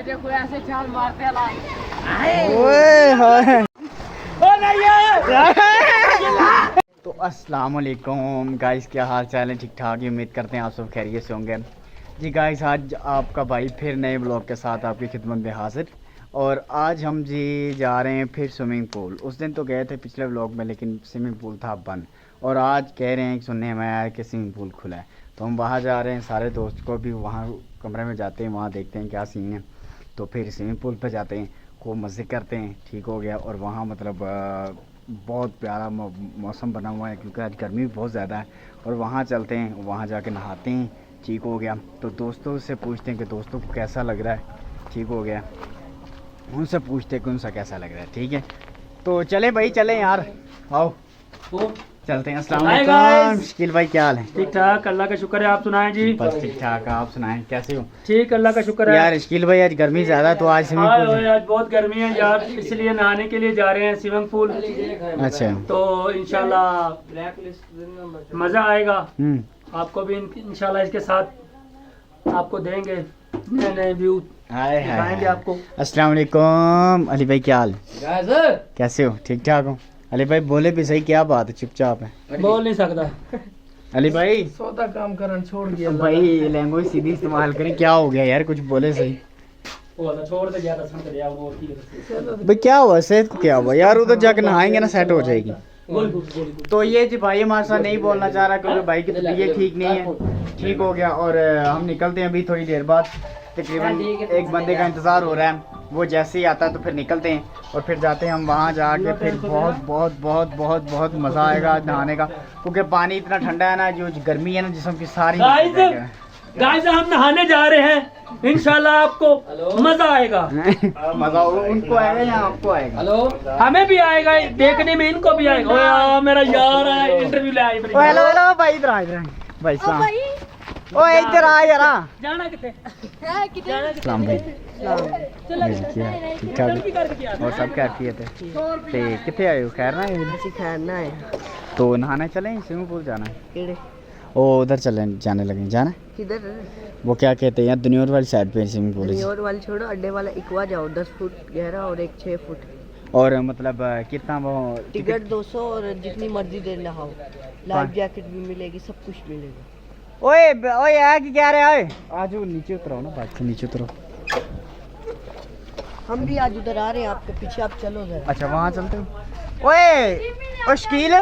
देखो ऐसे छाल मारते हैं तो अस्सलाम वालेकुम गाइस, क्या हाल चाल है? ठीक ठाक ही, उम्मीद करते हैं आप सब खैरियत से होंगे। जी गाइस, आज आपका भाई फिर नए ब्लॉग के साथ आपकी खिदमत में हाजिर। और आज हम जी जा रहे हैं फिर स्विमिंग पूल। उस दिन तो गए थे पिछले ब्लॉग में, लेकिन स्विमिंग पूल था बंद। और आज कह रहे हैं, सुनने में आया कि स्विमिंग पूल खुला है, तो हम वहाँ जा रहे हैं। सारे दोस्त को भी वहाँ कमरे में जाते हैं, वहाँ देखते हैं क्या सीन है। तो फिर स्विमिंग पूल पर जाते हैं, खूब मज़े करते हैं। ठीक हो गया। और वहाँ मतलब बहुत प्यारा मौसम बना हुआ है, क्योंकि आज गर्मी भी बहुत ज़्यादा है। और वहाँ चलते हैं, वहाँ जाके नहाते हैं। ठीक हो गया। तो दोस्तों से पूछते हैं कि दोस्तों को कैसा लग रहा है। ठीक हो गया। उनसे पूछते हैं कि उनसे कैसा लग रहा है। ठीक है, तो चले भाई, चले यार, आओ चलते हैं। अस्सलाम वालेकुम शकील भाई, क्या हाल है? ठीक ठाक, अल्लाह का शुक्र है। आप सुनाएं जी? बस ठीक ठाक, आप सुनाएं कैसे हो? ठीक, अल्लाह का शुक्र है। यार शकील भाई, आज गर्मी ज़्यादा, तो आज स्विमिंग पूल आज बहुत गर्मी है यार, इसलिए नहाने के लिए जा रहे हैं स्विमिंग पूल। अच्छा, तो इंशाल्लाह मज़ा आएगा। आपको भी इंशाल्लाह इसके साथ आपको देंगे नए नए व्यू, दिखाएंगे आपको। अस्सलाम वालेकुम अली भाई, क्या हाल? कैसे हो? ठीक ठाक हो? अली भाई बोले भी सही, क्या बात है, चुपचाप है? बोल नहीं सकता अली भाई, सौदा काम करना छोड़ दिया भाई लैंग्वेज सीधी इस्तेमाल करें। क्या हो गया यार, कुछ बोले सही। छोड़ दे गया था वो। भाई क्या हुआ, सेहत को क्या हुआ यार? उधर जाके नहाएंगे ना, सेट हो जाएगी। तो ये जी भाई हमारे साथ नहीं बोलना चाह रहा, क्योंकि भाई की तबीयत ठीक नहीं है। ठीक हो गया। और हम निकलते हैं अभी थोड़ी देर बाद। तकरीबन एक बंदे का इंतज़ार हो रहा है, वो जैसे ही आता है तो फिर निकलते हैं। और फिर जाते हैं हम वहाँ जाके, फिर बहुत बहुत बहुत बहुत बहुत मज़ा आएगा आज नहाने का, क्योंकि पानी इतना ठंडा है ना, जो गर्मी है ना जिस्म की सारी। गाइस हम नहाने जा रहे हैं, इंशाल्लाह आपको मजा आएगा। मज़ा उनको आएगा या आपको आएगा? हेलो, हमें भी आएगा, देखने में इनको भी आएगा। ओए मेरा यार है, इंटरव्यू ले आई। हेलो हेलो भाई, इधर आ भाई साहब। ओ इधर आ यार। जाना किथे? सलाम भाई, ठीक ठाक और सब क्या किए थे? कितने आए हो? खैर ना है। तो नहाने चलें, स्विमिंग पूल जाना है? ओ उधर चले, जाने लगे। जाना किधर? वो क्या कहते हैं यार, दुनिया वाली साइड पे स्विमिंग पूल है। दुनिया वाली छोड़ो, अड्डे वाला इकवा जाओ, 10 फुट गहरा और एक 6 फुट। और मतलब कितना वो टिकट 200 और जितनी मर्जी देर नहाओ, लाइफ जैकेट भी मिलेगी, सब कुछ मिलेगा। ओए ओए यार, क्या रहे? ओए आज नीचे उतरो ना, बात से नीचे उतरो। हम भी आज उधर आ रहे हैं आपके पीछे, आप चलो जरा। अच्छा वहाँ चलते हो? ओए ओ शकील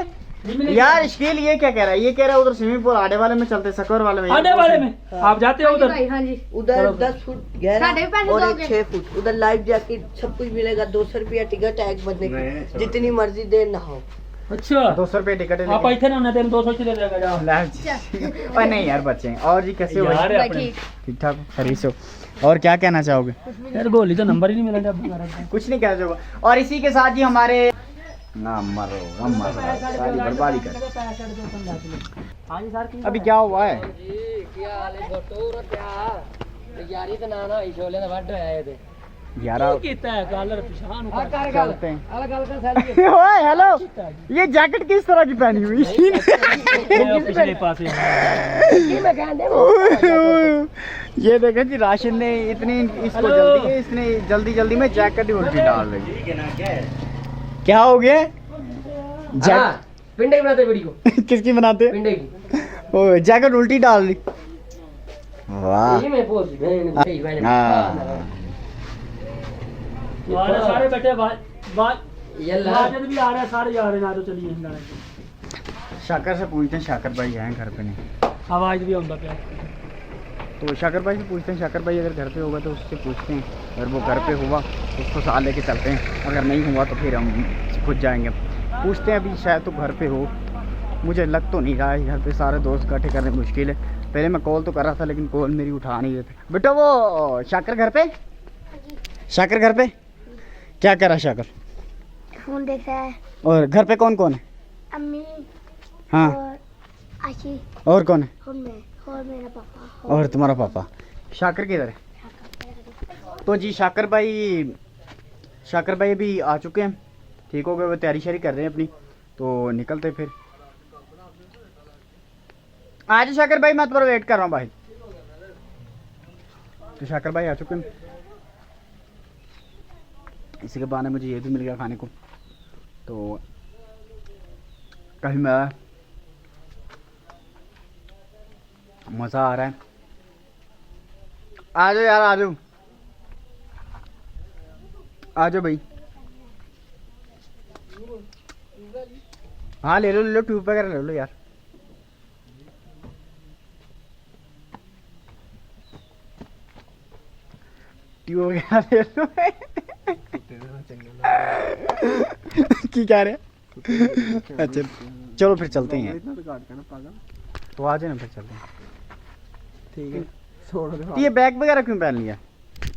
यार, शकील ये क्या कह रहा है? ये कह रहा है उधर स्विमिंग पूल आड़े वाले में चलते, सकोर वाले में। आड़े वाले में आप जाते हो उधर? उधर 10 फुट गहरा और एक 6 फुट। उधर लाइफ जैकेट सब कुछ मिलेगा। 200 रुपया टिकट है एक बंदे की, जितनी मर्जी देर नहाओ। अच्छा 200 रुपये टिकट है। आप इतने ना दें, 200 चले जाएगा। जाओ ओए नहीं यार बच्चे। और जी कैसे हो? ठीक ठाक खरीद से हो? और क्या कहना चाहोगे? यार गोली तो नंबर ही नहीं मिला। कुछ नहीं कहना चाहोगे। और इसी के साथ ही हमारे ना मरो सारी बर्बादी कर। अभी क्या हुआ है? चलते हैं। हेलो, ये जैकेट किस तरह की पहनी हुई? ये देखें जी, राशिद ने इतनी इसको जल्दी है, इसने जल्दी में जैकेट ही उल्टी डाल रही। क्या हो गया? पिंडे की बनाते वीडियो। किसकी बनाते? पिंडे की। ओ जैकेट उल्टी डाल दी। वाह। सारे बैठे भी आ रहे हैं, सारे जा रहे हैं। तो चलिए शाकर से पूछते हैं, शाकर भाई हैं घर पे? नहीं, आवाज भी आਉਂਦਾ ਪਿਆ। तो शाकर भाई से पूछते हैं, शाकर भाई अगर घर पे होगा तो उससे पूछते हैं। अगर वो घर पे हुआ तो उसको साथ लेके चलते हैं, अगर नहीं हुआ तो फिर हम खुद जाएंगे। पूछते हैं, अभी शायद तो घर पे हो, मुझे लग तो नहीं रहा है। घर पे सारे दोस्त इकट्ठे करने मुश्किल है। पहले मैं कॉल तो कर रहा था, लेकिन कॉल मेरी उठा नहीं देते। बेटा वो शाकर घर पे? शाकर घर पे क्या कर रहा है? शाकर फोन देख रहा है। और घर पे कौन कौन है? अम्मी। हाँ। और आशी। और कौन है? और मैं और मेरा पापा। और तुम्हारा पापा। शाकर किधर है? तो जी शाकर भाई भी आ चुके हैं। ठीक हो गए, वो तैयारी शारी कर रहे हैं अपनी, तो निकलते फिर। आज शाकर भाई मैं तुम्हारा वेट कर रहा हूँ भाई। तो शाकर भाई आ चुके हैं। इसी के बहाने मुझे ये भी मिल गया खाने को, तो कहीं मैं मज़ा आ रहा है। आ जाओ यार, आ जाओ, आ जाओ भाई। हाँ ले लो ट्यूब वगैरह ले लो यार। ट्यूब वगैरह ले लो। की कह रहे? अच्छा चलो फिर चलते हैं। तो आ जाए ना, फिर चलते हैं। ठीक है, छोड़ दो। तो ये बैग वगैरह क्यों पहन लिया?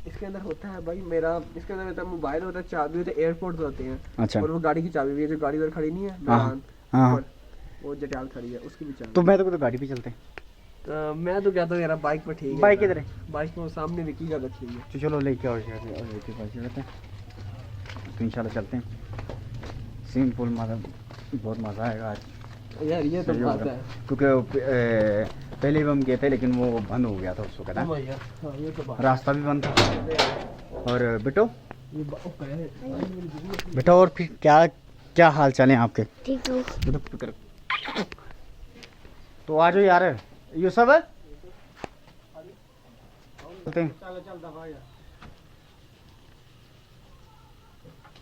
इसके अंदर होता है भाई मेरा, इसके अंदर होता है मोबाइल, होता है चाबी, होता है एयरपोर्ट होते हैं। अच्छा। और वो गाड़ी की चाबी भी है, जो गाड़ी उधर खड़ी नहीं है, हाँ, हाँ। वो जटाल खड़ी है, उसकी भी चाबी। तो मैं तो गाड़ी पे चलते हैं। तो मैं तो कहता हूँ यार बाइक पर ठीक है। बाइक किधर है? बाइक में सामने विकी का रख ली है। तो चलो लेके आओ यार, तो इंशाल्लाह चलते हैं। स्विमिंग पूल बहुत मज़ा आएगा आज यार, ये तो बात है, क्योंकि पहले भी हम गए थे लेकिन वो बंद हो गया था उस वक्त, ये तो बात। रास्ता भी बंद था। और बेटा और फिर क्या हाल चाल है आपके? ठीक है। तो आ जाओ यार, ये सब है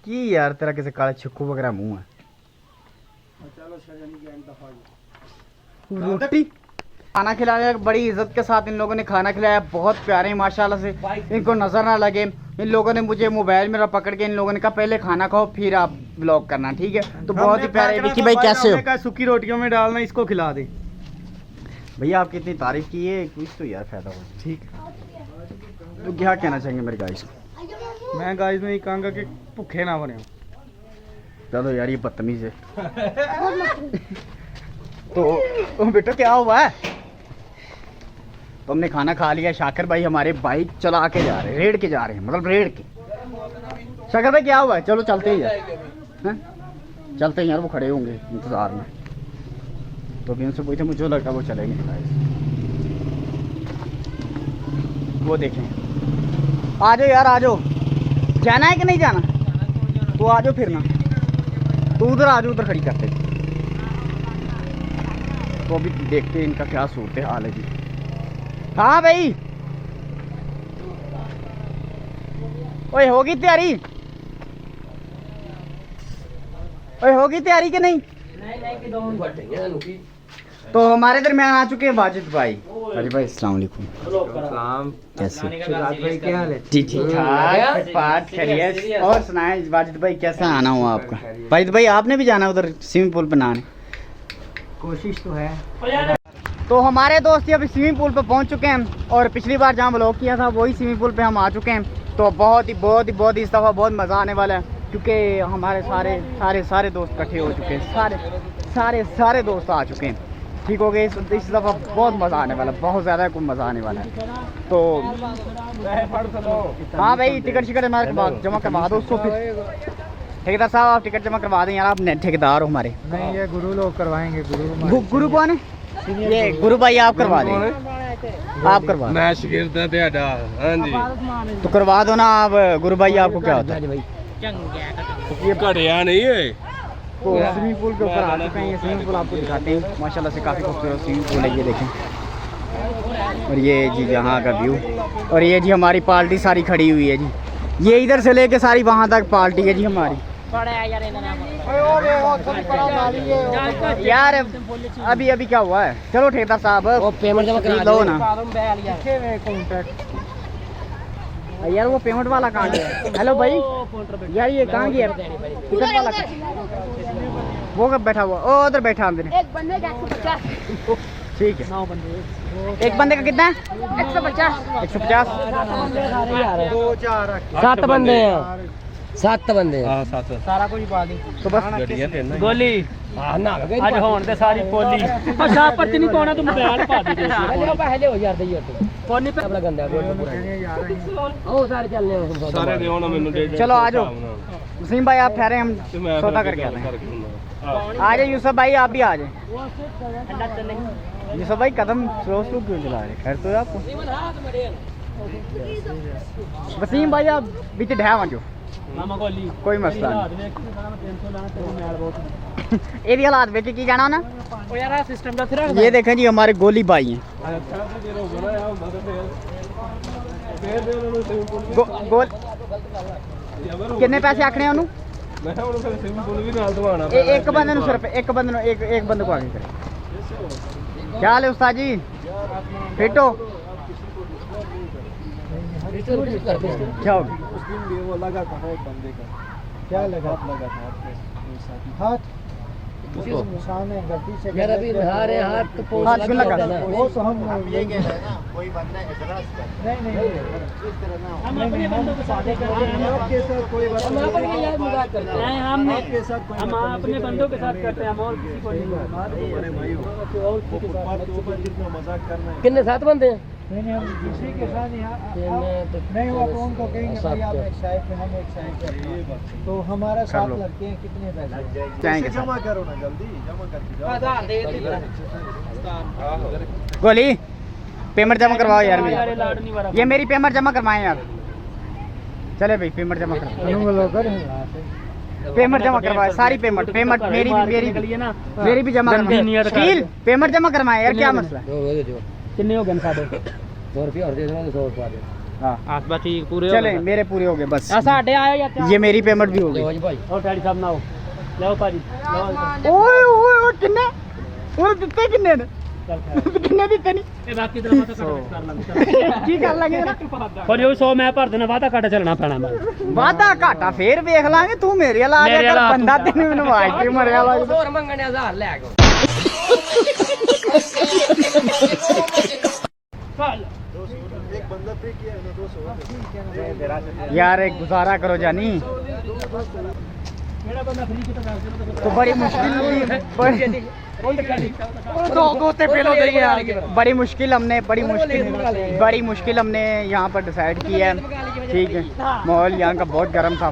कि यार तेरा कैसे काला छिक्कू वगैरह मुंह है। रोटी खाना खिलाने बड़ी इज्जत के साथ इन लोगों ने खाना खिलाया, बहुत प्यारे माशाल्लाह से, इनको नजर ना लगे। इन लोगों ने मुझे मोबाइल मेरा पकड़ के इन लोगों ने कहा पहले खाना खाओ फिर आप ब्लॉग करना, ठीक है? तो बहुत ही प्यारे। विक्की भाई कैसे हो? सूखी रोटियों में डालना, इसको खिला दे। भैया आपकी इतनी तारीफ की है, कुछ तो यार फायदा हो। ठीक है, तो क्या कहना चाहेंगे मेरे गाइस को? मैं गाइस में ये कहूँगा कि भूखे ना बने। चलो यार ये बदतमीज है। तो बेटा क्या हुआ है? तो हमने खाना खा लिया। शाकिर भाई हमारे बाइक चला के जा रहे हैं, रेड के जा रहे हैं, मतलब रेड के। शाकिर भाई क्या हुआ है? चलो चलते हैं यार, हैं? चलते हैं यार, वो खड़े होंगे इंतजार में। तो अभी उनसे पूछे, मुझे लगा वो चलेंगे। वो देखें, आ जाओ यार, आ जाओ। जाना है कि नहीं जाना? तो आ जाओ फिर ना, तो उधर आ जाओ, उधर खड़ी करते। तो अभी देखते हैं इनका क्या सूरत हाल है जी। हाँ भाई, ओए होगी तैयारी? ओए होगी तैयारी कि नहीं? तो हमारे दरमियान आ चुके हैं वाजिद भाई। वाजिद भाई अस्सलाम वालेकुम। कैसे? क्या हाल है? जी ठीक ठाक, बात खैरियत। और सुनाएं वाजिद भाई, कैसा आना हुआ आपका? वाजिद भाई आपने भी जाना उधर स्विमिंग पूल पे नहाने? कोशिश तो है। तो हमारे दोस्त अभी स्विमिंग पूल पे पहुंच चुके हैं, और पिछली बार जहाँ व्लॉग किया था वही स्विमिंग पूल पे हम आ चुके हैं। तो बहुत ही इस दफ़ा बहुत मज़ा आने वाला है, क्योंकि हमारे सारे दोस्त इकट्ठे हो चुके हैं, सारे दोस्त आ चुके हैं। ठीक हो गए, इस दफ़ा बहुत मज़ा आने वाला है, बहुत ज़्यादा कुछ मज़ा आने वाला है। तो हाँ भाई, टिकट शिकट हमारे जमा करवा दो उसको। फिर ठेकेदार साहब आप टिकट जमा करवा दें यार, आप ठेकेदार हो हमारे। नहीं, ये गुरु लोग करवाएंगे। गुरु कौन है? ये गुरु भाई आप करवा दें, आप करवा। मैं शागिर्द तेरा। हां जी, तो करवा दो ना आप। गुरु भाई आपको क्या होता है? ये घटिया नहीं है। तो स्विमिंग पूल के ऊपर आ चुके हैं। ये स्विमिंग पूल आपको दिखाते हैं, माशाल्लाह से काफ़ी खूबसूरत स्विमिंग पूल है, ये देखें। और ये जी यहाँ का व्यू, और ये जी हमारी पार्टी सारी खड़ी हुई है जी। ये इधर से लेके सारी वहाँ तक पार्टी है जी हमारी। यार अभी क्या हुआ है? चलो ठेकेदार साहब पेमेंट जमा करा लो ना यार। वो पेमेंट वाला कहाँ गया? हेलो भाई यार, ये कहाँ गया टिकट वाला? वो कब बैठा हुआ? ओ उधर बैठा अंदर। एक बंदे का 150। ठीक है, 9 बंदे। एक बंदे का कितना है? 150। 150। 7 बंदे हैं। 7 बंदे हैं। सारा कुछ पा दी तो बस गोली आज होने दे सारी पोली। अच्छा पर्ची नहीं पाना, तुम मोबाइल पा दी पहले हो यार दे पोनी पे अपना गंदा ओ सारे चलने हैं, सारे देओ ना मेनू दे। चलो आ जाओ। वसीम भाई आप ठहरे, हम सौदा करके आते हैं। आ जाए यूसुफ भाई, आप भी आ जाए। यूसुफ भाई कदम स्लो क्यों चला रहे? खैर तो आपको। वसीम भाई आप बीच ढह जो मामा गोली कोई मसला नहीं। हाथ देख के सारा 300 लाना तेरे मैल बहुत ये हालात देख के की जाना ना। ओ यार सिस्टम का फिर ये देखें जी हमारे गोली भाई हैं। गोल कितने पैसे आखने उन्होंने? एक बंदे नु सिर्फ एक बंदे नु एक बंदे को आगे करे। क्या हाल है उस्ताद जी? फिट हो? क्या हो गया? उस दिन भी वो लगा था एक बंदे का। क्या लगा था? हाथ यार अभी नहा रहे हाथ तो पोंछ हाथ भी लगा लगा। वो तो हम ये कह रहे हैं ना कोई बंदा एतराज कर नहीं इस तरह ना हो। हम अपने बंदों के साथ आपके साथ कोई बात हम अपन के याद मजाक करते हैं हमने आपके साथ कोई हम अपने बंदों के साथ करते हैं हम और किसी को नहीं। अरे भाई वो फुटपाथ के ऊपर जितना मजाक करना है। कितने साथ बंदे हैं? नहीं हम किसी के साथ नहीं हुआ तो उनको कहेंगे भाई आप एक साइड पे हम एक साइड पे तो हमारा साथ लड़के हैं कितने पैसे जाएंगे जमा करो ना जल्दी जमा करके जाओ। गोली पेमेंट जमा करवाओ यार अरे मेरी। लाड नहीं वाला ये मेरी पेमेंट जमा करवाएं यार। चले भाई पेमेंट जमा करवाओ। पेमेंट जमा करवाए सारी पेमेंट मेरी ना मेरी भी जमा गंदी नियत करवाए। कर। स्टील पेमेंट जमा करवाएं यार क्या मसला? कितने हो गए साढ़े 100 रुपया और दे देना 100 रुपया दे। हाँ आस बात ठीक पूरे चले मेरे पूरे हो गए बस। साढ़े आया या क्या ये मेरी पेमेंट भी हो गई। भाई और डैडी साहब ना हो लो पाजी ओए ओए ओए किन्ने ओए दिते किन्ने ने चल खैर किन्ने दिते नहीं ए बाकी तरह तो कर लांगे की कर लगे ना पर यो 100 मैं भर देना वादा काटा चलना पैना मैं वादा घाटा फेर देख लांगे तू मेरे वाला आ मेरे गया वाला बंदा तेने मैंने वाज के मरे वाला और मंगने 1000 ले आगो। एक बंदा पे किया ना 200 यार एक गुजारा करो जानी। मेरा बंदा फ्री की तो बड़ी मुश्किल बड़ी मुश्किल हमने यहाँ पर डिसाइड किया है। ठीक है माहौल यहाँ का बहुत गर्म था।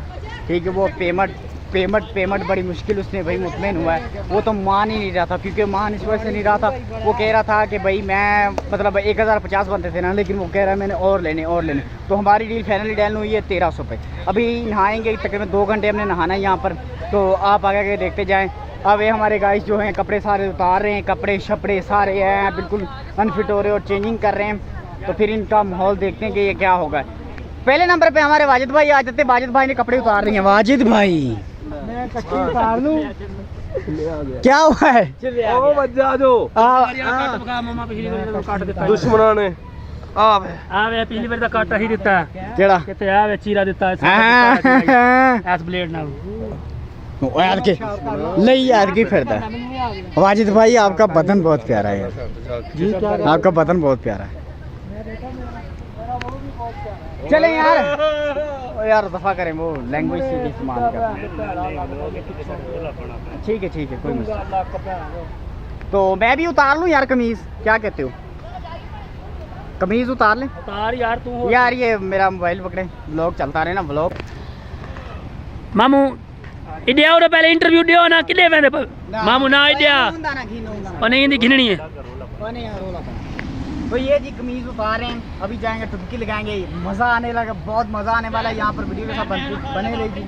ठीक है वो पेमेंट बड़ी मुश्किल उसने भाई मुतमईन हुआ है। वो तो मान ही नहीं रहा था क्योंकि मान इस वजह से नहीं रहा था। वो कह रहा था कि भाई मैं मतलब 1050 बनते थे ना लेकिन वो कह रहा है मैंने और लेने तो हमारी डील फाइनली डैन हुई है 1300 पे। अभी नहाएंगे तकरीबन 2 घंटे हमने नहाना है यहाँ पर तो आप आगे देखते जाएँ। अब ये हमारे गाइस जो हैं कपड़े सारे उतार रहे हैं कपड़े शपड़े सारे हैं बिल्कुल अनफिट हो रहे हैं और चेंजिंग कर रहे हैं। तो फिर इनका माहौल देखते हैं कि ये क्या होगा। पहले नंबर पे हमारे वाजिद भाई आ जाते। वाजिद भाई ने कपड़े उतार रहे हैं। वाजिद भाई उतार लूं क्या हुआ है? ओ बच्चा जो मामा पिछली बार काट देता दुश्मनों ने आवे पिछली बार काटा ही देता है केड़ा किते आवे चीरा देता है एस ब्लेड ना यार के नहीं यार की फिरता है। वाजिद भाई आपका बदन बहुत प्यारा है यार। आपका बदन बहुत प्यारा है। चले यार ओ यार दफा करें वो लैंग्वेज से इस्तेमाल करते हैं। ठीक है कोई मसला। तो मैं भी उतार लूँ यार कमीज क्या कहते हो? कमीज उतार लें उतार यार तू यार। ये मेरा मोबाइल पकड़े व्लॉग चलता रहे ना व्लॉग। मामू इडिया और पहले इंटरव्यू दियो ना किले वेंदे मामू ना इडिया और नहीं इंदी घिननी है। तो ये जी कमीज उतार रहे हैं अभी जाएंगे टुबकी लगाएंगे। मज़ा आने लगा बहुत मज़ा आने वाला है। यहाँ पर वीडियो के साथ बने रहेगी।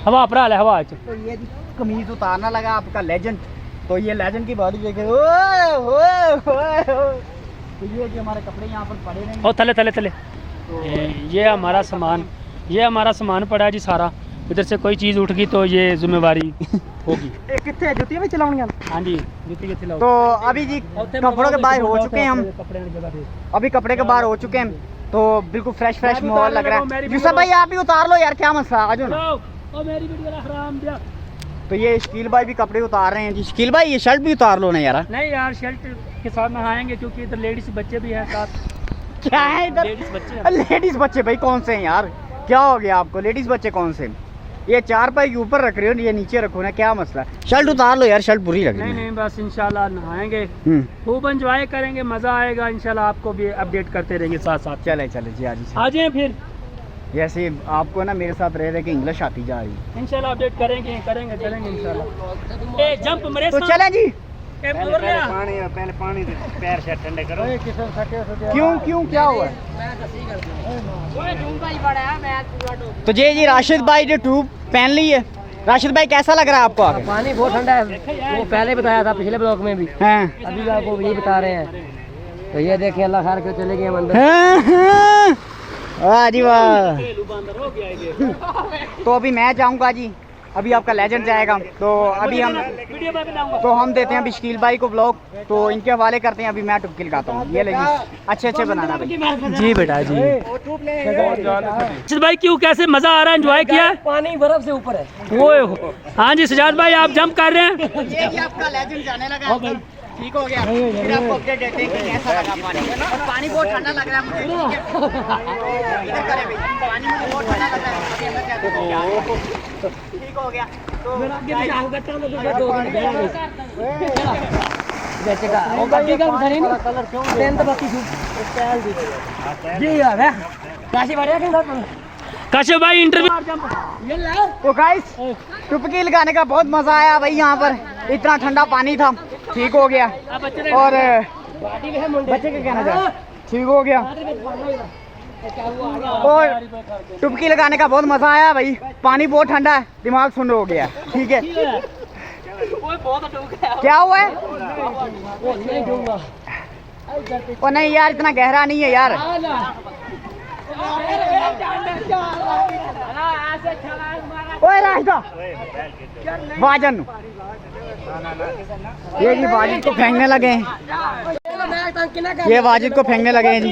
हवा भरा ले हवा तो ये जी कमीज उतारना लगा आपका लेजेंड। तो ये लेजेंड की बॉडी देखे तो ये जी हमारे कपड़े यहाँ पर पड़े रहेंगे। और थले ये हमारा सामान पड़ा है जी सारा। इधर से कोई चीज़ उठ गई तो ये जिम्मेवारी होगी। कितने जुतियाँ भी चलाऊंगी हम। हाँ जी जुती के खिलाओ। तो अभी जी कपड़ों के बाहर हो चुके हैं हम। अभी कपड़े के बाहर हो चुके हैं तो बिल्कुल फ्रेश माहौल लग रहा है। यूसुफ भाई आप भी उतार लो यार क्या मसला आ जाओ ना। तो ये शकील भाई भी कपड़े उतार रहे हैं जी। शकील भाई ये शर्ट भी उतार लो ना यार। नहीं यार शर्ट के साथ नहाएंगे क्योंकि इधर लेडीज बच्चे भी हैं साथ। क्या है इधर लेडीज बच्चे भाई कौन से हैं यार? क्या हो गया आपको? लेडीज बच्चे कौन से? ये 4 पाई के ऊपर रख रहे हो ये नीचे रखो ना क्या मसला? शर्ट उतार लो यार शर्ट बुरी लग रही है। नहीं बस इंशाल्लाह नहाएंगे खूब एंजॉय करेंगे मज़ा आएगा इंशाल्लाह। आपको भी अपडेट करते रहेंगे साथ साथ। चले जी आ जाए फिर जैसे आपको ना मेरे साथ रह कि इंग्लिश आती जा रही है। इंशाल्लाह अपडेट करेंगे चलेंगे इंशाल्लाह। ए जंप मेरे तो चले जी पहले पानी से पैर से ठंडे करो। क्यों क्या हुआ? तो जी राशिद भाई जो ट्यूब पहन ली है, राशिद भाई कैसा लग रहा है आपको? पानी बहुत ठंडा है, वो पहले बताया था पिछले ब्लॉग में भी, हैं अभी आपको यही बता रहे हैं। तो ये देखिए अल्लाह खैर के चले गए हम अंदर। वाह जी वाह। तो अभी मैं जाऊंगा जी, अभी आपका लेजेंड जाएगा, तो अभी हम देते हैं अभी शकील भाई को ब्लॉग, तो इनके हवाले करते हैं। अभी मैं टुपकी लगाता हूँ, ये लेकिन अच्छे बनाना भाई। जी बेटा जी। भाई क्यों कैसे मजा आ रहा है, एंजॉय किया? पानी बर्फ से ऊपर है वो। हाँ जी सजाद भाई आप जंप कर रहे हैं। ये जी आपका लेजेंड जाने लगा है, ठीक हो गया। फिर आपको अपडेट देते हैं कि कैसा लगा पानी। और पानी बहुत ठंडा लग रहा है मुझे। इधर करे भाई, पानी मुझे बहुत ठंडा लग रहा है। अभी अंदर जाते हैं। ठीक हो गया। तो काशिफ भाई इंटरव्यू। तो गाइस टुपकी लगाने का बहुत मजा आया भाई, यहाँ पर इतना ठंडा पानी था, ठीक हो गया। और बच्चे का कहना चाह, ठीक हो गया। और टुपकी लगाने का बहुत मजा आया भाई, पानी बहुत ठंडा है, दिमाग सुन हो गया। ठीक है, क्या हुआ है? ओ नहीं यार, इतना गहरा नहीं है यार। ओए रास्ता वाजन, ये जी वाजिद को फेंकने लगे हैं, ये वाजिद को फेंकने लगे हैं जी।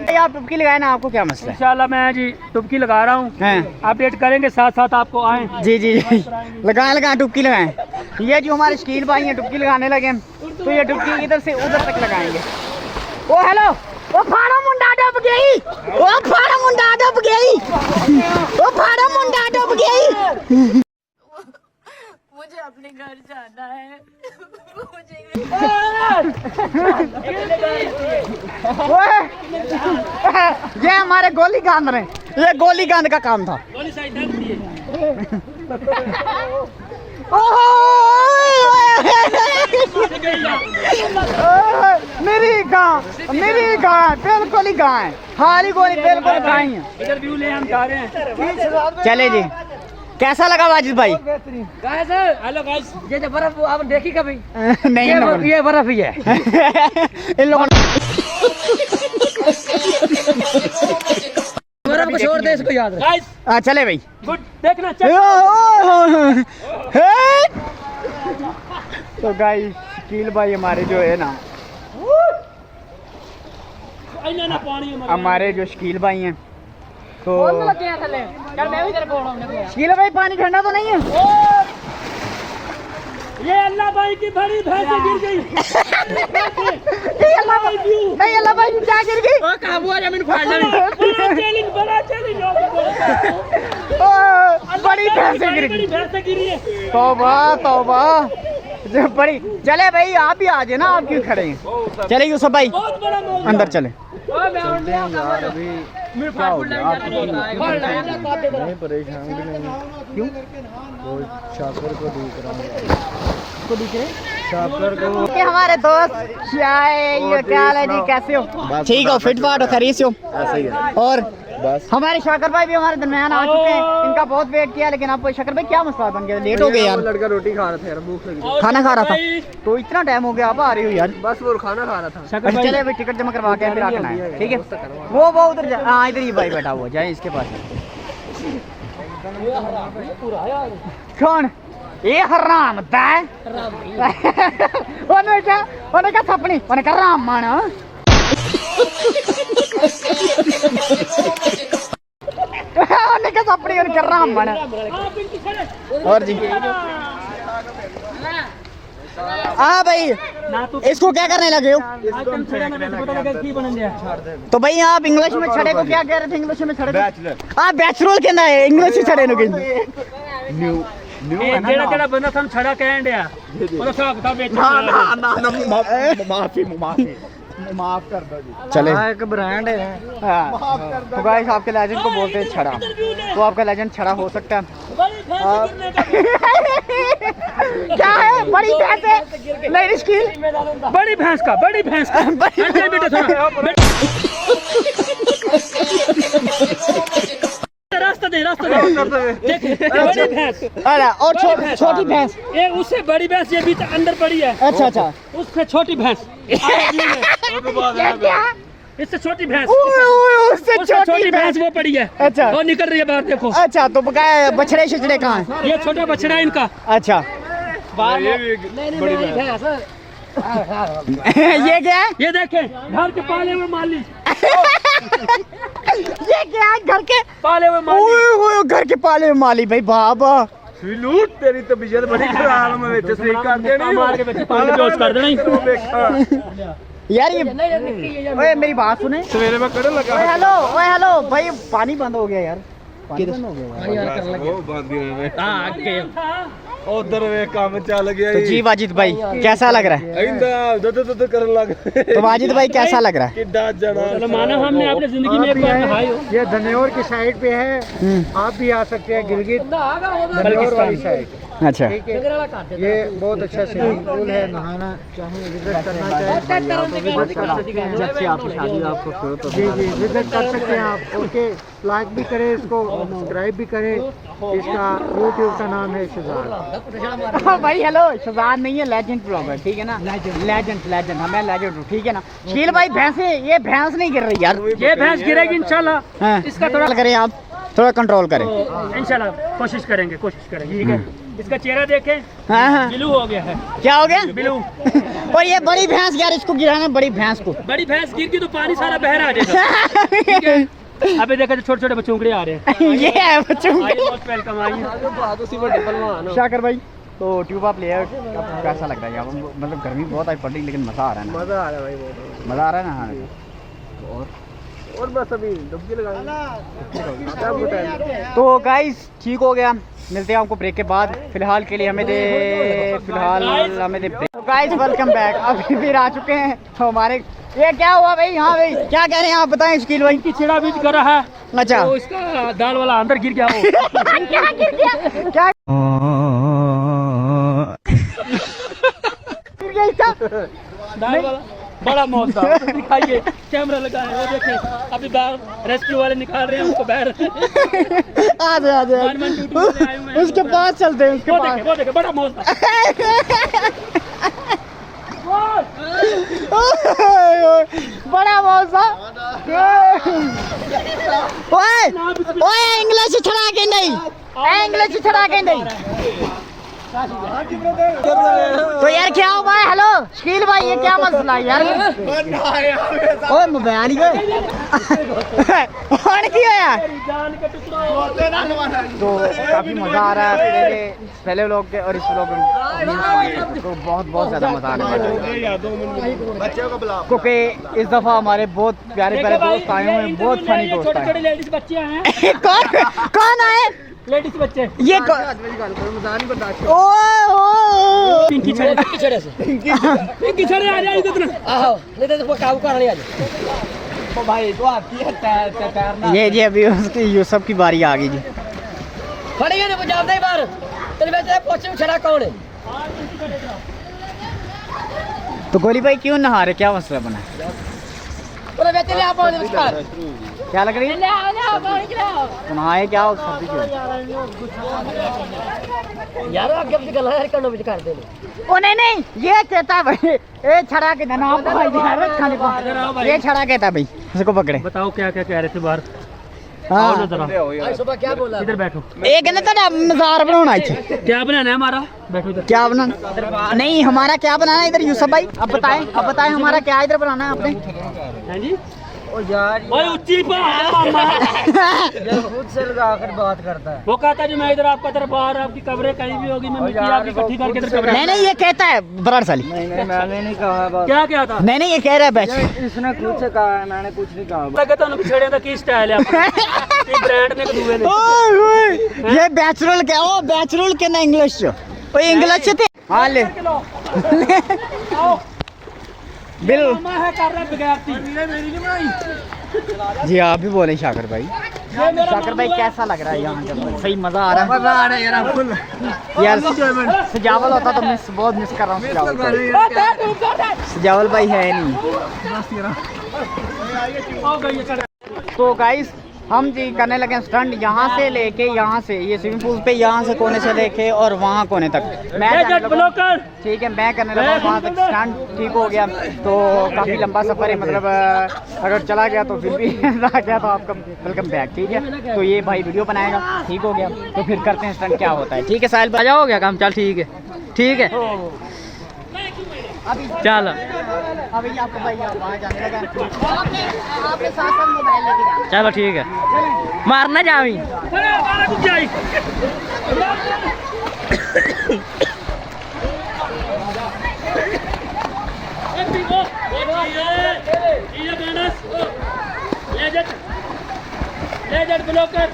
ये आप टुपकी लगाए ना, आपको क्या मसला है? इंशाल्लाह मैं जी टुपकी लगा रहा हूँ, अपडेट करेंगे साथ साथ आपको आए। जी लगाएं टुपकी लगाएं। ये जो हमारे शकील भाई हैं टुपकी लगाने लगे हैं, तो ये टुपकी इधर से उधर तक लगाएंगे। ओ हेलो, ओ फाड़ा मुंडा डूब गई, ओ फाड़ा मुंडा डूब गई, ओ फाड़ा मुंडा डूब गई। मुझे अपने घर जाना है। ये हमारे गोली कांद रहे, ये गोली कांद का काम था। मेरी गां बिल्कुल ही गां है, हारी गोली बिल्कुल गां है। इधर व्यू ले हम जा रहे हैं। चले जी, कैसा लगा वाजिद भाई? हेलो गाइस, ये जो बर्फ आप देखी कभी? नहीं, ये बर्फ ही है। इन लोगों बर्फ को छोड़ दे, इसको याद रख। गाइस चले भाई, गुड, देखना चल। तो गाइस शकील भाई हमारे जो है ना, हमारे जो शकील भाई हैं, तो शकील भाई पानी ठंडा तो नहीं है? ये अल्लाह भाई की बड़ी भैंस गिर गई। नहीं अल्लाह भाई क्या गिर गई? काबू आ जमीन फाड़ ले। बड़ा चैलेंज बड़ी भैंस गिर गई। तौबा जो बड़ी। चले भाई आप भी आ जाए ना, आप क्यों खड़े हैं? चले यूसुफ भाई अंदर चले। क्या हो गया? आप नहीं परेशान भी नहीं, क्यों? वो शाकर को देख रहा हूँ, शाकर को। हमारे दोस्त क्या हाल है जी, कैसे हो? ठीक हो, फिट फाट हो, खरीद हो? ऐसे ही है। और बस हमारे शाकर भाई भी हमारे दरमियान आ चुके हैं, इनका बहुत वेट किया, लेकिन आपको शाकर भाई क्या मसला बन गया? लेट हो गए यार। लड़का रोटी खा रहा था यार, भूख लगी, खाना खा रहा था, तो इतना टाइम हो गया, अब आ रही हो यार? बस वो खाना खा रहा था। चले भाई टिकट जमा करवा के फिर आके आए, ठीक है? वो उधर, हाँ इधर ही भाई बैठा हुआ, जाए इसके पास। कौन ये हराम है? उन्हें क्या थपनी, उन्हें क्या राम माना? उन्हें क्या थपनी, उन्हें क्या राम माना? और जी हाँ भाई, इसको क्या करने लगे हो? तो भाई आप इंग्लिश में छड़े को क्या कह रहे थे? इंग्लिश में छड़े आप बैचलर कहना है, इंग्लिश में छड़े न्यू जेड़ा बंदा थानू छड़ा कहन दिया, ओदा हिसाब किताब बेच। माफी माफ कर दो जी। चले एक ब्रांड है। तो गाइस आपके लेजेंड को बोलते हैं छड़ा, तो आपका लेजेंड छड़ा हो सकता है। क्या है? बड़ी भैंस है, लेडीज की बड़ी भैंस का रास्ता दे बड़ी भैंस। अरे और छोटी भैंस, ये उससे बड़ी भैंस ये भी अंदर पड़ी है। अच्छा उससे छोटी भैंस इससे छोटी भैंस उससे छोटी भैंस वो पड़ी है। अच्छा वो निकल रही है बाहर, देखो। अच्छा तो बकाया बछड़े शछड़े कहाँ हैं? ये छोटा बछड़ा है इनका। अच्छा ये क्या है? ये देखें घर के पाले हुए माली ये क्या है? घर के पाले हुए माली। ओए घर के पाले हुए माली भाई बाबा लूट तेरी तबीयत बड़ी खराब है, मैं सही कर देनी मार के बच्चे पानी बेहोश कर देना। यार ये ओए मेरी बात सुने, सवेरे में कड़े लगा। ओए हेलो भाई, पानी बंद हो गया यार, पानी बंद हो गया यार। उधर वे काम चल गया। तो जी वाजिद भाई कैसा लग रहा है? करने लग। तो वाजिद भाई कैसा लग रहा है? चलो माना हमने अपनी जिंदगी में एक बार नहाई हो। ये धन्योर की साइड पे है, आप भी आ सकते हैं गिलगित धन्योर वाली साइड। अच्छा ठीक है, ये बहुत अच्छा स्विमिंग पूल है, नहाना चाहे विजिट करना चाहे जब से आपकी शादी हुई आपको शुरू तो जी विजिट कर सकते हैं आप। ओके, लाइक भी करें इसको, सब्सक्राइब भी करें। इसका यूट्यूब का नाम है शहजाद। भाई हेलो, शहजाद नहीं है, लेजेंड ब्लॉगर, ठीक है ना? लेजेंड हमें लेजेंड, ठीक है ना? शील भाई भैंसे, ये भैंस नहीं गिर रही यार, ये भैंस गिरेगी इंशाल्लाह। इसका थोड़ा करें आप, थोड़ा कंट्रोल करें इंशाल्लाह, कोशिश करेंगे ठीक है। इसका चेहरा देखें, हाँ ब्लू हो गया है। क्या हो गया? ब्लू। और ये बड़ी भैंस यार, इसको गिराना, बड़ी भैंस को। बड़ी भैंस गिर गई तो पानी सारा बह आ जाएगा। ठीक है, अबे देखा छोटे छोटे बच्चों आ रहे हैं। ये है बच्चों वेलकम आइए। शाकर भाई, तो ट्यूब आप ले आए, आपको कैसा लग रहा है? मतलब गर्मी बहुत आई पड़ रही, लेकिन मजा आ रहा है ना? मजा आ रहा है भाई, मजा आ रहा है ना? हाँ और बस अभी डुबकी लगाएंगे। तो गाइस ठीक हो गया, मिलते हैं आपको ब्रेक के बाद। फिलहाल के लिए हमें दे ब्रेक। तो गाइस वेलकम बैक, अभी फिर आ चुके हैं तो हमारे, ये क्या हुआ भाई? हाँ भाई क्या कह रहे हैं आप बताएं? शकील भाई की छिड़ा बीज कर रहा है। अच्छा तो इसका दाल वाला अंदर गिर गया वो। क्या गिर गया? क्या दाल वाला बड़ा मौत था। दिखाइए, कैमरा लगा है, वो देखें अभी बाहर रेस्क्यू वाले निकाल रहे हैं उसको बाहर। आधे उसके पास चलते हैं, उसके पास। वो देखे बड़ा मौत था। बड़ा मौसा। ओए इंग्लिश छड़ा के नहीं, इंग्लिश छड़ा के नहीं। तो यार क्या हुआ है? हेलो शकील भाई, ये क्या मसला है यार? ओए मोबाइल ही और की है यार? तो काफी मजा आ रहा है पहले व्लॉग के और इस व्लॉग में, तो बहुत ज्यादा मजा आने वाला है, क्योंकि इस दफा हमारे बहुत प्यारे दोस्त आए हुए हैं, बहुत फनी दोस्त आए। लेडीज बच्चे आए हैं। कौन आए? लेडीज बच्चे। ये पिंकी छड़े आ जाए इधर। नहीं तो काबू करने आ जाए। तो भाई तो आपकी है तैरना। ये जी अभी उसकी यूसुफ की बारी आ गई जी। फड़ेगा ना पंजाब दे बाहर तेरे बेटे पोछे में छड़ा कौन है? तो गोली भाई क्यों नहा रहे, क्या मसला बना? तेरे बेटे ले आप पानी उसका क्या लग रही है? तो नहाए क्या हो सर्दी क्यों? यार आगे भी गला यार करनो भी कर दे। ओ नहीं ये कहता भाई, ये छड़ा के ना भाई खाने को, ये छड़ा कहता भाई इसको पकड़े। बताओ क्या क्या कह रहे थे बाहर? हाँ आज सुबह क्या बोला? इधर बैठो। एक कहना था मज़ार बनाना है। क्या बनाना है हमारा? बैठो इधर। क्या बनाना? नहीं हमारा क्या बनाना है इधर यूसुफ भाई? अब बताएं हमारा क्या इधर बनाना है आपने? हैं जी? ओ यार ओए उच्ची पर खुद से लगा कर बात करता है। वो कहता है जो मैं इधर आपका दरबार, आपकी कब्रें कहीं भी होगी, मैं मिट्टी आपकी इकट्ठी करके इधर कब्रें। नहीं ये कहता है बराड़ साली। नहीं मैंने नहीं कहा बात। क्या था? नहीं ये कह रहा है बैच। इसने खुद से कहा है, मैंने कुछ नहीं कहा। लगा तो छेड़े का की स्टाइल है आपका? ये ब्रांड ने दुए ने। ये बैचलर क्या? ओ बैचलर के ना इंग्लिश, ओ इंग्लिश थे। हां ले बिल है कर रहा बगैर थी। जी आप भी बोले शाकर भाई। शाकर भाई कैसा लग रहा है यहाँ जब सही मजा आ रहा है? मजा आ रहा है यार फुल यार सजावल होता तो मिस बहुत मिस कर रहा हूँ सजावल भाई। सजावल भाई है नहीं। तो गाइस हम जी करने लगे स्टंट यहाँ से लेके यहाँ से ये स्विमिंग पूल पे यहाँ से कोने से लेके और वहाँ कोने तक मैं ठीक है मैं करने लगा वहाँ तक स्टंट ठीक हो गया। तो काफ़ी लंबा सफ़र है मतलब अगर चला गया तो फिर भी रह गया तो आपका वेलकम बैक ठीक है। तो ये भाई वीडियो बनाएगा ठीक हो गया तो फिर करते हैं स्टंट क्या होता है ठीक है। साहिल भाई हो गया काम चल ठीक है चल अभी आपको भाई वहाँ जाने लगा आपके साथ साथ मोबाइल लेके जाना चलो ठीक है मारना जावी ब्लॉकर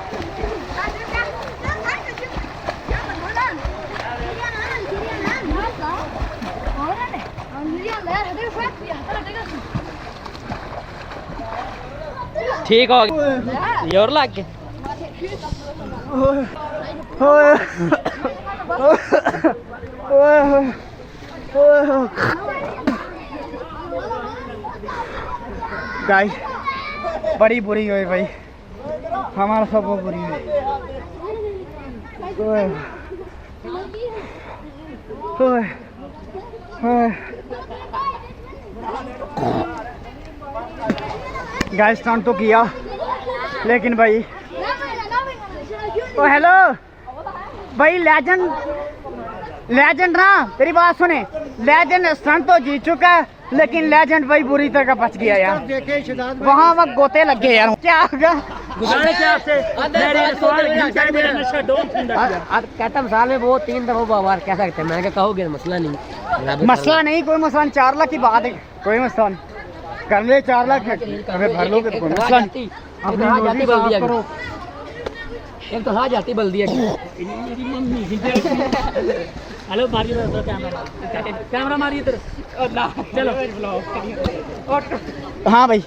ठीक हो गया योर लग गया गाइस बड़ी बुरी हुई भाई हमारा सब बहुत बुरी हुई। गाइस स्टंट तो किया लेकिन भाई ओ हेलो भाई लेजेंड ना तेरी बात सुने लेजेंड स्टंट तो जीत चुका है लेकिन लेजेंड भाई बुरी तरह बच गया यार। वहाँ वक्त गोते लग गए यार क्या होगा कैटम साल में वो 3 दफा बार कह सकते हैं। मैंने कहोगे मसला नहीं कोई मसला नहीं 4 लाख की बात है कोई मसला नहीं कर ले 4 लाख अबे भर लोगे तो कोई मसला नहीं। अपनी नौकरी साफ करो एक तो हाँ जाती बल्दिया हेलो मारिए कैमरा मारिए इधर चलो हाँ भाई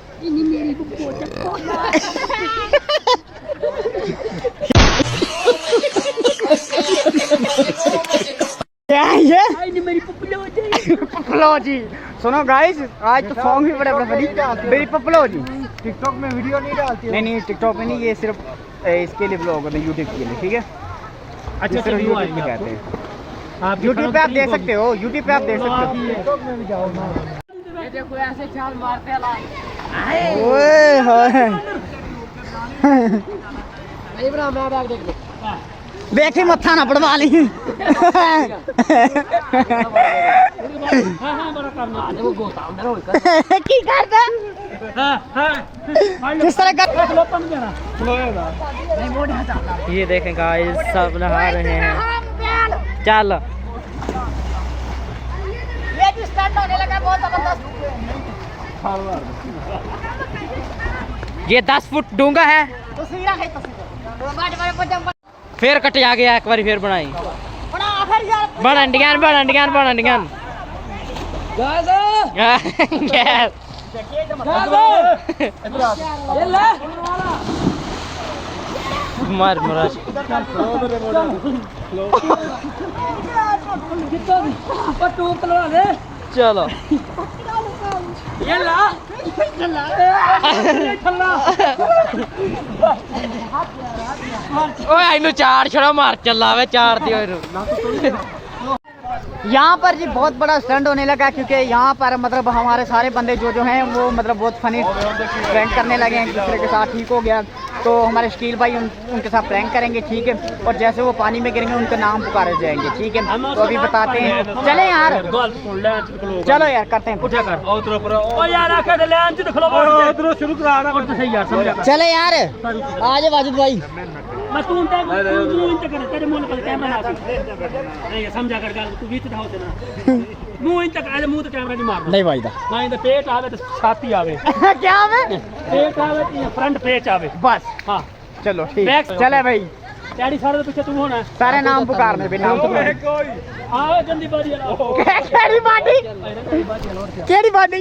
क्या है ये मेरी पपलो जी सुनो गाइस आज तो सॉन्ग भी बड़े बनी मेरी पपलो जी टिकटॉक में वीडियो नहीं डालती नहीं टिकटॉक में नहीं ये सिर्फ इसके लिए ब्लॉग होता है यूट्यूब के लिए ठीक है। अच्छा सिर्फ यूट्यूब पे कहते हैं आप यूट्यूब पे आप देख सकते हो यूट्यूब पे आप देख सकते हो। टिकटॉक में भी जाओ ना देखो ऐसे चाल मारते हैं ओए होए इब्राहिम मैं बैग देख ले देखी मत्था ना पड़वा ली हाँ बड़ा काम नहीं वो गोता अंदर हो की करता किस तरह का ये देखें गाइस सब नहा रहे हैं चल ये भी स्टार्ट होने लगा बहुत जबरदस्त। ये 10 फुट डूंगा है तस्वीर है तस्वीर फिर कटिया गया एक बार फिर बनाई बड़ा आखिर यार बन अंडियान मार महाराज चलो ओए चार छड़ा मार चला वे चार दियो यहाँ पर जी बहुत बड़ा स्टंट होने लगा क्योंकि यहाँ पर मतलब हमारे सारे बंदे जो हैं वो मतलब बहुत फनी प्रैंक करने लगे हैं एक दूसरे के साथ ठीक हो गया। तो हमारे शकील भाई उनके साथ प्रैंक करेंगे ठीक है और जैसे वो पानी में गिरेंगे उनका नाम पुकारे जाएंगे ठीक है। तो अभी बताते हैं चले यार चलो यार करते हैं चले यार आज वाजिद भाई समझा कर तू बीच धाव देना मुंह तक आज मुंह तो कैमरा नहीं मारना नहीं भाई ना इंदा पेट आवे तो छाती आवे क्या आवे पेट आवे तो फ्रंट पेट आवे बस हां चलो ठीक चले भाई डैडी सारे पीछे तू होना सारे नाम पुकारने पे नाम पुकार आओ जल्दी बारी केड़ी बाडी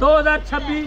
2026.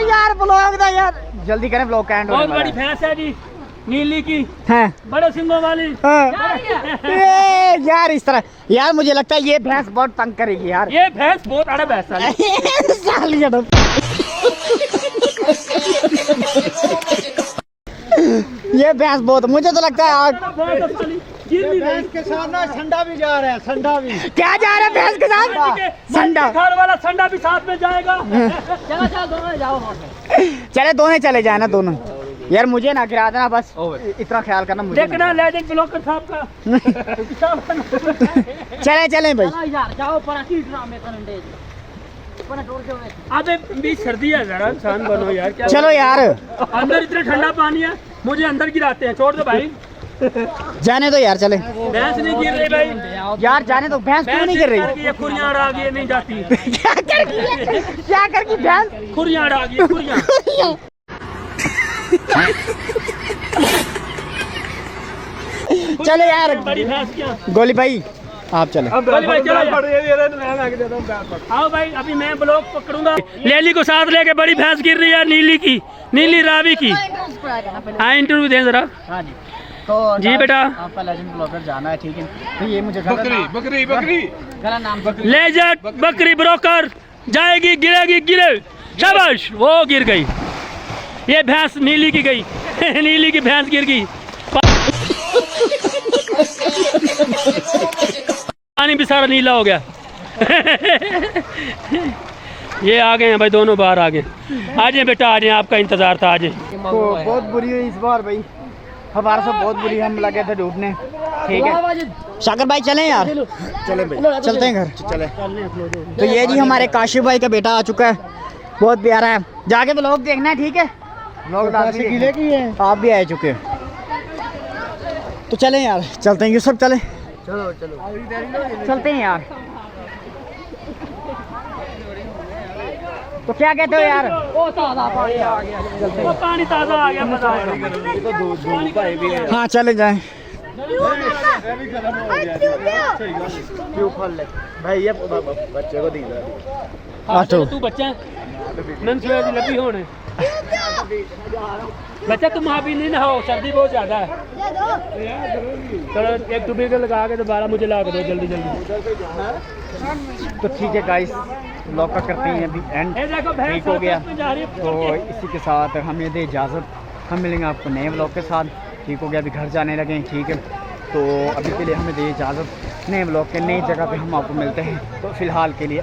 यार ब्लॉग था यार, जल्दी करें ब्लॉग का एंड। बहुत बड़ी भैंस है जी, नीली की, है बड़े सिंगों वाली। यार इस तरह यार मुझे लगता है ये भैंस बहुत तंग करेगी यार। ये भैंस बहुत अड़ा भैंस है। ये भैंस बहुत, मुझे तो लगता है भैंस के साथ ना संडा भी जा रहा है, संडा भी। क्या जा रहा है भैंस के साथ? संडा घर वाला संडा भी साथ में जाएगा। चलो चलो दोनों जाओ। चले दोनों चले जाए ना दोनों। यार मुझे ना गिरा देना बस, इतना ख्याल करना मुझे। देखना लेजेंड ब्लॉगर साहब का। चले चले भाई। चलो यार जाओ पर की ड्रामे करंडे पर टोल के अबे भी सर्दी है, जरा इंसान बनो यार। क्या चलो यार, अंदर इतना ठंडा पानी है, मुझे अंदर गिराते हैं। छोड़ दो भाई, जाने दो यार, चले। भैंस नहीं गिर रही भाई यार जाने दो, भैंस क्यों नहीं गिर रही? ये खुरियां आ गई, नहीं जाती। क्या कर गई भैंस? खुरियां आ गई, खुरियां। चलो यार बड़ी भैंस क्या? गोली भाई आप चले। बोली भाई चलो आओ भाई, अभी मैं ब्लॉक पकड़ूंगा। लेली को साथ लेके बड़ी भैंस गिर रही है, नीली की, नीली रावी की। हाँ इंटरव्यू दें जरा। हाँ जी, तो जी बेटा, आपका लेजेंड ब्लॉगर जाना है, ठीक है? तो ये मुझे गला नाम लेजेंड बकरी ब्रोकर जाएगी, गिरेगी, गिरे, शाबाश, वो गिर गई। ये भैंस नीली की गई। नीली की भैंस गिर गई। पानी भी सारा नीला हो गया। ये आ गए हैं भाई, दोनों बाहर आ गए। आ जाए बेटा, आ जाए, आपका इंतजार था। आ जाए। तो बहुत बुरी हुई इस बार भाई, हमारा सब बहुत बुरी, हम लगे थे ढूंढने, ठीक है? शाकर भाई चलें यार, चले भाई, चलते हैं घर, चले। तो ये जी हमारे काशिफ भाई का बेटा आ चुका है, बहुत प्यारा है, जाके ब्लॉग देखना है, ठीक है? ब्लॉग गीले की है, आप भी आ चुके हैं। तो चलें यार, चलते हैं यूसुफ, चलें, चलो चलो चलते हैं यार। तो क्या कहते हो यार? ओ ताजा पानी आ गया। वो पानी ताजा आ गया, मजा आएगा। हाँ चले जाएं। भाई ये बच्चे को हाँ तू बच्चा नंसुआ की लगी होने बच्चा, तुम वहाँ भी नहीं ना हो, सर्दी बहुत ज्यादा है। चलो एक टूबी को लगा के दोबारा मुझे ला के दो जल्दी जल्दी। तो ठीक है गाइस, ब्लॉग का करते हैं अभी एंड, ठीक हो गया। तो इसी के साथ हमें दे इजाज़त, हम मिलेंगे आपको नए ब्लॉग के साथ, ठीक हो गया? अभी घर जाने लगे हैं, ठीक है? तो अभी के लिए हमें दे इजाज़त, नए ब्लॉग के नई जगह पे हम आपको मिलते हैं। तो फ़िलहाल के लिए